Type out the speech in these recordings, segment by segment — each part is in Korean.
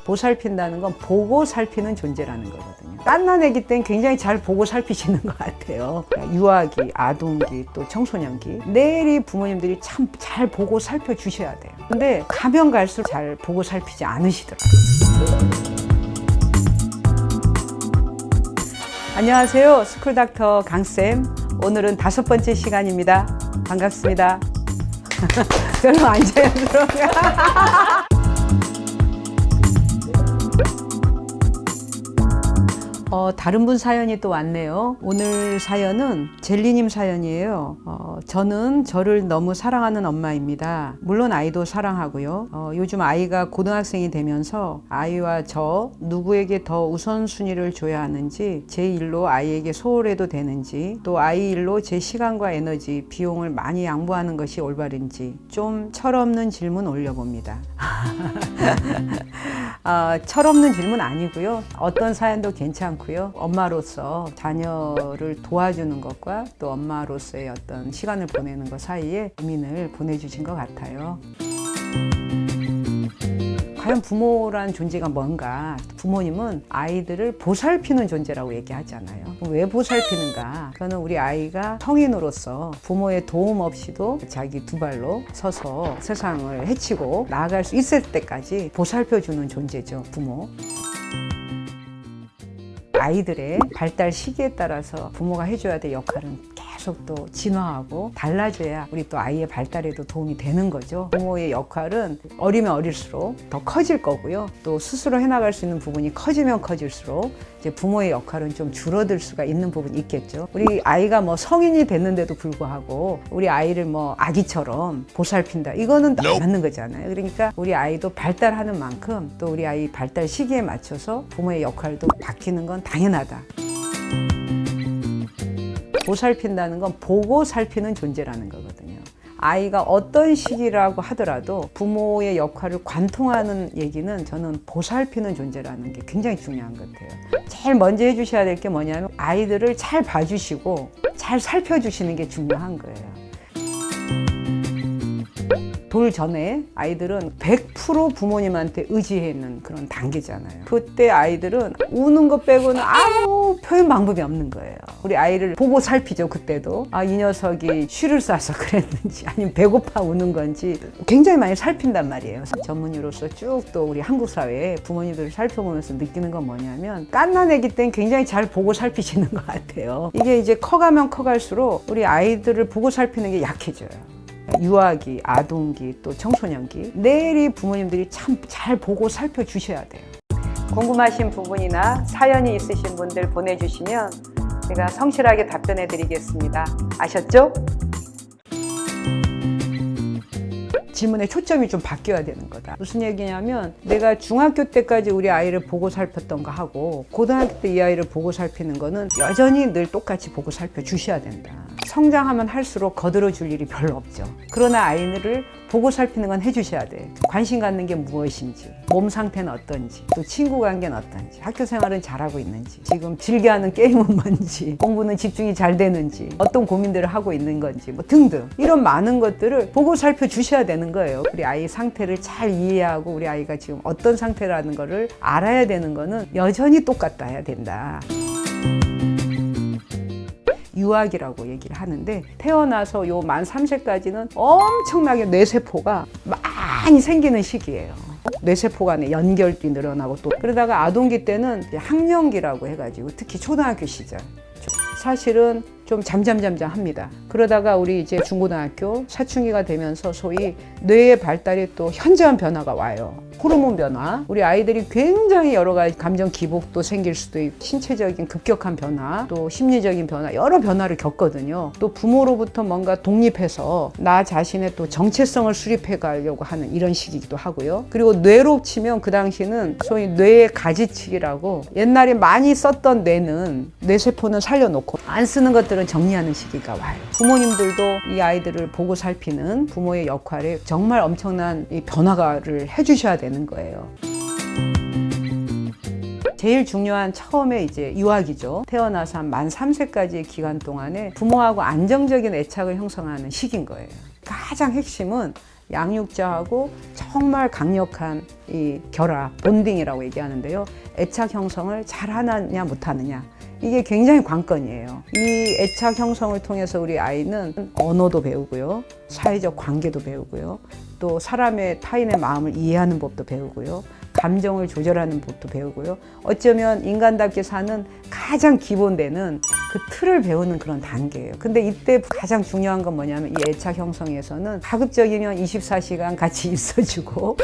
보살핀다는 건 보고 살피는 존재라는 거거든요. 갓난 아기 때는 굉장히 잘 보고 살피시는 것 같아요. 유아기, 아동기, 또 청소년기 내리 부모님들이 참 잘 보고 살펴주셔야 돼요. 근데 가면 갈수록 잘 보고 살피지 않으시더라고요. 안녕하세요. 스쿨닥터 강쌤. 오늘은 5번째 시간입니다. 반갑습니다. 별로 안 자연스러워요. 다른 분 사연이 또 왔네요. 오늘 사연은 젤리님 사연이에요. 저는 저를 너무 사랑하는 엄마입니다. 물론 아이도 사랑하고요. 요즘 아이가 고등학생이 되면서 아이와 저 누구에게 더 우선순위를 줘야 하는지, 제 일로 아이에게 소홀해도 되는지, 또 아이 일로 제 시간과 에너지, 비용을 많이 양보하는 것이 올바른지 좀 철없는 질문 올려봅니다. 철없는 질문 아니고요. 어떤 사연도 괜찮고요. 엄마로서 자녀를 도와주는 것과 또 엄마로서의 어떤 시간을 보내는 것 사이에 고민을 보내주신 것 같아요. 과연 부모란 존재가 뭔가? 부모님은 아이들을 보살피는 존재라고 얘기하잖아요. 왜 보살피는가? 그거는 우리 아이가 성인으로서 부모의 도움 없이도 자기 두 발로 서서 세상을 헤치고 나아갈 수 있을 때까지 보살펴주는 존재죠, 부모. 아이들의 발달 시기에 따라서 부모가 해줘야 될 역할은 계속 또 진화하고 달라져야 우리 또 아이의 발달에도 도움이 되는 거죠. 부모의 역할은 어리면 어릴수록 더 커질 거고요. 또 스스로 해나갈 수 있는 부분이 커지면 커질수록 이제 부모의 역할은 좀 줄어들 수가 있는 부분이 있겠죠. 우리 아이가 뭐 성인이 됐는데도 불구하고 우리 아이를 뭐 아기처럼 보살핀다. 이거는 안 맞는 거잖아요. 그러니까 우리 아이도 발달하는 만큼 또 우리 아이 발달 시기에 맞춰서 부모의 역할도 바뀌는 건 당연하다. 보살핀다는 건 보고 살피는 존재라는 거거든요. 아이가 어떤 시기라고 하더라도 부모의 역할을 관통하는 얘기는 저는 보살피는 존재라는 게 굉장히 중요한 것 같아요. 제일 먼저 해주셔야 될 게 뭐냐면 아이들을 잘 봐주시고 잘 살펴주시는 게 중요한 거예요. 돌 전에 아이들은 100% 부모님한테 의지해 있는 그런 단계잖아요. 그때 아이들은 우는 것 빼고는 아무 표현 방법이 없는 거예요. 우리 아이를 보고 살피죠. 그때도 이 녀석이 쉬를 싸서 그랬는지 아니면 배고파 우는 건지 굉장히 많이 살핀단 말이에요. 전문의로서 쭉 또 우리 한국 사회에 부모님들을 살펴보면서 느끼는 건 뭐냐면 갓난 아기 때는 굉장히 잘 보고 살피시는 것 같아요. 이게 이제 커가면 커갈수록 우리 아이들을 보고 살피는 게 약해져요. 유아기, 아동기, 또 청소년기 내리 부모님들이 참 잘 보고 살펴주셔야 돼요. 궁금하신 부분이나 사연이 있으신 분들 보내주시면 제가 성실하게 답변해 드리겠습니다. 아셨죠? 질문의 초점이 좀 바뀌어야 되는 거다. 무슨 얘기냐면 내가 중학교 때까지 우리 아이를 보고 살폈던 거 하고 고등학교 때 이 아이를 보고 살피는 거는 여전히 늘 똑같이 보고 살펴주셔야 된다. 성장하면 할수록 거들어줄 일이 별로 없죠. 그러나 아이를 보고 살피는 건 해주셔야 돼. 관심 갖는 게 무엇인지, 몸 상태는 어떤지, 또 친구 관계는 어떤지, 학교 생활은 잘하고 있는지, 지금 즐겨하는 게임은 뭔지, 공부는 집중이 잘 되는지, 어떤 고민들을 하고 있는 건지 뭐 등등 이런 많은 것들을 보고 살펴주셔야 되는 거예요. 우리 아이 상태를 잘 이해하고 우리 아이가 지금 어떤 상태라는 거를 알아야 되는 거는 여전히 똑같다 해야 된다. 유아기라고 얘기를 하는데 태어나서 요 만 3세까지는 엄청나게 뇌세포가 많이 생기는 시기예요. 뇌세포 간의 연결도 늘어나고 또 그러다가 아동기 때는 학령기라고 해가지고 특히 초등학교 시절 사실은 좀 잠잠합니다. 그러다가 우리 이제 중고등학교 사춘기가 되면서 소위 뇌의 발달이 또 현저한 변화가 와요. 호르몬 변화, 우리 아이들이 굉장히 여러 가지 감정 기복도 생길 수도 있고 신체적인 급격한 변화, 또 심리적인 변화, 여러 변화를 겪거든요. 또 부모로부터 뭔가 독립해서 나 자신의 또 정체성을 수립해 가려고 하는 이런 시기이기도 하고요. 그리고 뇌로 치면 그 당시는 소위 뇌의 가지치기라고 옛날에 많이 썼던 뇌는 뇌세포는 살려놓고 안 쓰는 것들은 정리하는 시기가 와요. 부모님들도 이 아이들을 보고 살피는 부모의 역할에 정말 엄청난 이 변화를 해주셔야 되는 거예요. 제일 중요한 처음에 이제 유아기죠. 태어나서 한 만 3세까지의 기간 동안에 부모하고 안정적인 애착을 형성하는 시기인 거예요. 가장 핵심은 양육자하고 정말 강력한 이 결합, 본딩이라고 얘기하는데요. 애착 형성을 잘 하느냐 못하느냐, 이게 굉장히 관건이에요. 이 애착 형성을 통해서 우리 아이는 언어도 배우고요, 사회적 관계도 배우고요, 또 사람의 타인의 마음을 이해하는 법도 배우고요, 감정을 조절하는 법도 배우고요, 어쩌면 인간답게 사는 가장 기본되는 그 틀을 배우는 그런 단계예요. 근데 이때 가장 중요한 건 뭐냐면, 이 애착 형성에서는 가급적이면 24시간 같이 있어주고,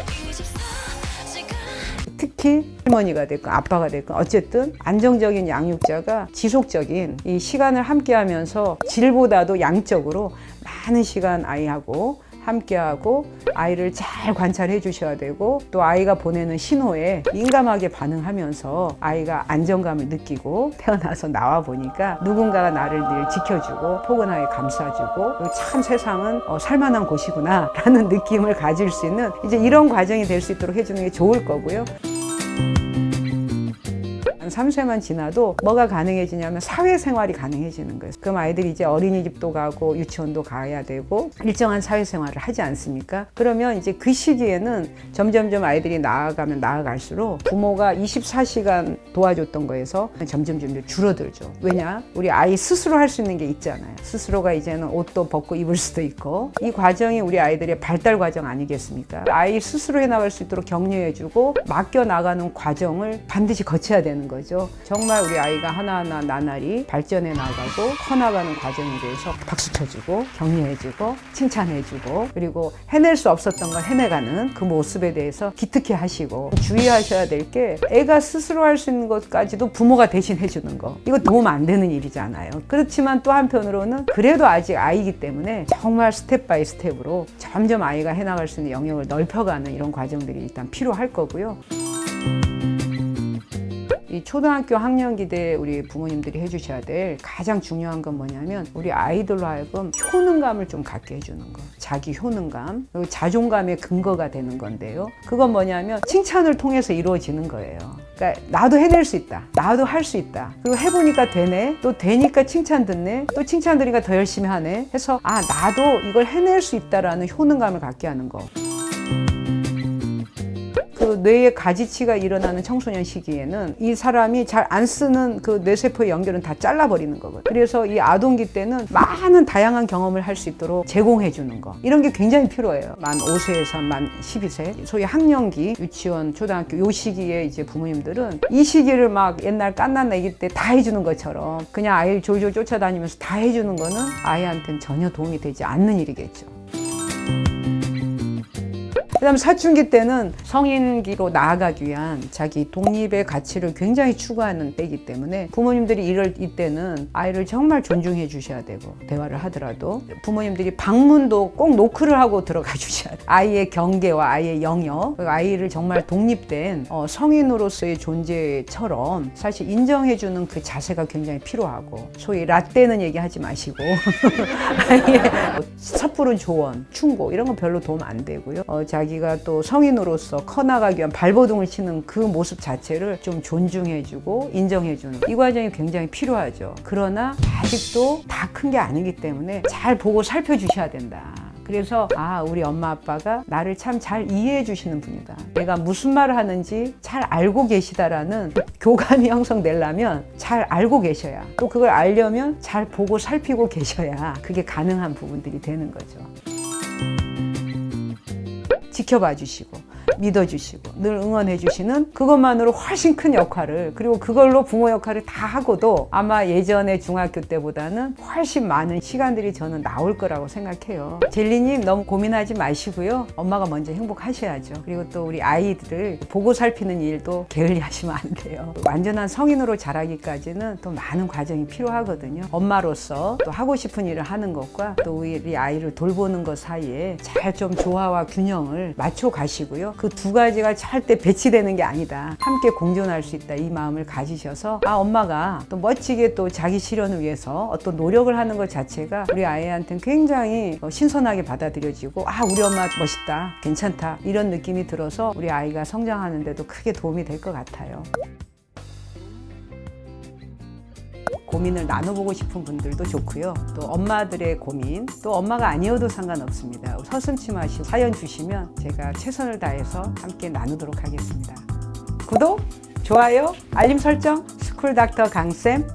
특히 할머니가 됐건 아빠가 됐건 어쨌든 안정적인 양육자가 지속적인 이 시간을 함께 하면서 질보다도 양적으로 많은 시간 아이하고 함께하고 아이를 잘 관찰해 주셔야 되고, 또 아이가 보내는 신호에 민감하게 반응하면서 아이가 안정감을 느끼고, 태어나서 나와 보니까 누군가가 나를 늘 지켜주고 포근하게 감싸주고, 참 세상은 살만한 곳이구나 라는 느낌을 가질 수 있는 이제 이런 과정이 될 수 있도록 해주는 게 좋을 거고요. 3세만 지나도 뭐가 가능해지냐면 사회생활이 가능해지는 거예요. 그럼 아이들이 이제 어린이집도 가고 유치원도 가야 되고 일정한 사회생활을 하지 않습니까? 그러면 이제 그 시기에는 점점점 아이들이 나아가면 나아갈수록 부모가 24시간 도와줬던 거에서 점점 줄어들죠. 왜냐? 우리 아이 스스로 할 수 있는 게 있잖아요. 스스로가 이제는 옷도 벗고 입을 수도 있고, 이 과정이 우리 아이들의 발달 과정 아니겠습니까? 아이 스스로 해나갈 수 있도록 격려해주고 맡겨나가는 과정을 반드시 거쳐야 되는 거죠. 정말 우리 아이가 하나하나 나날이 발전해 나가고 커나가는 과정에 대해서 박수 쳐주고 격려해주고 칭찬해주고, 그리고 해낼 수 없었던 걸 해내가는 그 모습에 대해서 기특해 하시고, 주의하셔야 될 게 애가 스스로 할 수 있는 것까지도 부모가 대신 해주는 거, 이거 도움 안 되는 일이잖아요. 그렇지만 또 한편으로는 그래도 아직 아이기 때문에 정말 스텝 바이 스텝으로 점점 아이가 해나갈 수 있는 영역을 넓혀가는 이런 과정들이 일단 필요할 거고요. 이 초등학교 학년기 때 우리 부모님들이 해주셔야 될 가장 중요한 건 뭐냐면, 우리 아이들로 하여금 효능감을 좀 갖게 해주는 거. 자기 효능감, 그리고 자존감의 근거가 되는 건데요. 그건 뭐냐면 칭찬을 통해서 이루어지는 거예요. 그러니까 나도 해낼 수 있다, 나도 할 수 있다, 그리고 해보니까 되네, 또 되니까 칭찬 듣네, 또 칭찬 들으니까 더 열심히 하네 해서 나도 이걸 해낼 수 있다라는 효능감을 갖게 하는 거. 그 뇌의 가지치가 일어나는 청소년 시기에는 이 사람이 잘 안 쓰는 그 뇌세포의 연결은 다 잘라버리는 거거든요. 그래서 이 아동기 때는 많은 다양한 경험을 할 수 있도록 제공해 주는 거, 이런 게 굉장히 필요해요. 만 5세에서 만 12세, 소위 학령기, 유치원, 초등학교 요 시기에 이제 부모님들은 이 시기를 막 옛날 갓난 아기 때 다 해주는 것처럼 그냥 아이를 졸졸 쫓아다니면서 다 해주는 거는 아이한테는 전혀 도움이 되지 않는 일이겠죠. 그다음 사춘기 때는 성인기로 나아가기 위한 자기 독립의 가치를 굉장히 추구하는 때이기 때문에 부모님들이 이럴 이때는 아이를 정말 존중해 주셔야 되고, 대화를 하더라도 부모님들이 방문도 꼭 노크를 하고 들어가 주셔야 돼요. 아이의 경계와 아이의 영역, 아이를 정말 독립된 성인으로서의 존재처럼 사실 인정해 주는 그 자세가 굉장히 필요하고, 소위 라떼는 얘기하지 마시고 아이의 섣부른 조언, 충고 이런 건 별로 도움 안 되고요. 자기가 또 성인으로서 커나가기 위한 발버둥을 치는 그 모습 자체를 좀 존중해주고 인정해주는 이 과정이 굉장히 필요하죠. 그러나 아직도 다 큰 게 아니기 때문에 잘 보고 살펴주셔야 된다. 그래서 우리 엄마 아빠가 나를 참 잘 이해해 주시는 분이다, 내가 무슨 말을 하는지 잘 알고 계시다라는 교감이 형성되려면 잘 알고 계셔야, 또 그걸 알려면 잘 보고 살피고 계셔야 그게 가능한 부분들이 되는 거죠. 지켜봐 주시고 믿어주시고 늘 응원해 주시는 그것만으로 훨씬 큰 역할을, 그리고 그걸로 부모 역할을 다 하고도 아마 예전에 중학교 때보다는 훨씬 많은 시간들이 저는 나올 거라고 생각해요. 젤리님 너무 고민하지 마시고요, 엄마가 먼저 행복하셔야죠. 그리고 또 우리 아이들을 보고 살피는 일도 게을리하시면 안 돼요. 완전한 성인으로 자라기까지는 또 많은 과정이 필요하거든요. 엄마로서 또 하고 싶은 일을 하는 것과 또 우리 아이를 돌보는 것 사이에 잘 좀 조화와 균형을 맞춰 가시고요. 그 두 가지가 절대 배치되는 게 아니다, 함께 공존할 수 있다, 이 마음을 가지셔서 엄마가 또 멋지게 또 자기 실현을 위해서 어떤 노력을 하는 것 자체가 우리 아이한테는 굉장히 신선하게 받아들여지고 우리 엄마 멋있다, 괜찮다, 이런 느낌이 들어서 우리 아이가 성장하는 데도 크게 도움이 될 것 같아요. 고민을 나눠보고 싶은 분들도 좋고요. 또 엄마들의 고민, 또 엄마가 아니어도 상관없습니다. 서슴지 마시고 사연 주시면 제가 최선을 다해서 함께 나누도록 하겠습니다. 구독, 좋아요, 알림 설정, 스쿨닥터 강쌤